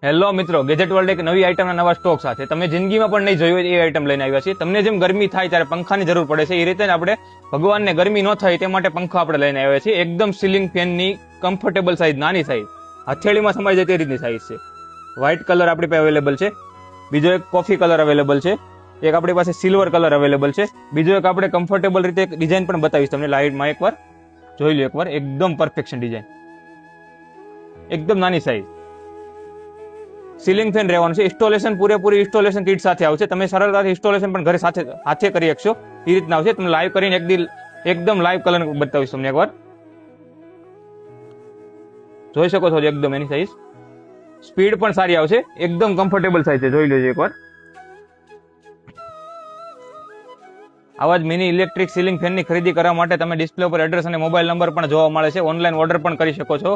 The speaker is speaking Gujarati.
હેલો મિત્રો, ગેજેટ વર્લ્ડ એક નવી આઈટમના નવા સ્ટોક સાથે તમે જિંદગીમાં પણ નહીં જોયું હોય એ આઈટમ લઈને આવ્યા છીએ. તમને જેમ ગરમી થાય ત્યારે પંખાની જરૂર પડે છે, એ રીતે આપણે ભગવાનને ગરમી ન થાય તે માટે પંખો આપણે લઈને આવ્યા છીએ. એકદમ સીલિંગ ફેનની કમ્ફર્ટેબલ સાઇઝ, નાની સાઇઝ, હથેળીમાં સમાઈ જાય તે રીતની સાઇઝ છે. વ્હાઇટ કલર આપણી પાસે અવેલેબલ છે, બીજો એક કોફી કલર અવેલેબલ છે, એક આપણી પાસે સિલ્વર કલર અવેલેબલ છે, બીજો એક આપણે કમ્ફર્ટેબલ રીતે એક ડિઝાઇન પણ બતાવીશ તમને લાઇટમાં. એકવાર જોઈ લો, એકવાર એકદમ પરફેક્શન ડિઝાઇન, એકદમ નાની સાઇઝ સીલિંગ ફેન રહેવાનું છે. ઇન્સ્ટોલેશન પૂરેપૂરી ઇન્સ્ટોલેશન કિટ સાથે આવશે. તમે સરળતાથી ઇન્સ્ટોલેશન પણ ઘરે હાથે કરી શકશો એ રીતના આવશે. તમે લાઈવ કરીને એકદમ લાઈવ કલર બતાવીશ તમને. એકવાર જોઈ શકો છો એકદમ એની સાઈઝ, સ્પીડ પણ સારી આવશે, એકદમ કમ્ફર્ટેબલ સાઈઝ છે. જોઈ લેજો એકવાર. આવા જ મિની ઇલેક્ટ્રિક સીલિંગ ફેનની ખરીદી કરવા માટે તમે ડિસ્પ્લે ઉપર એડ્રેસ અને મોબાઈલ નંબર પણ જોવા મળે છે. ઓનલાઈન ઓર્ડર પણ કરી શકો છો.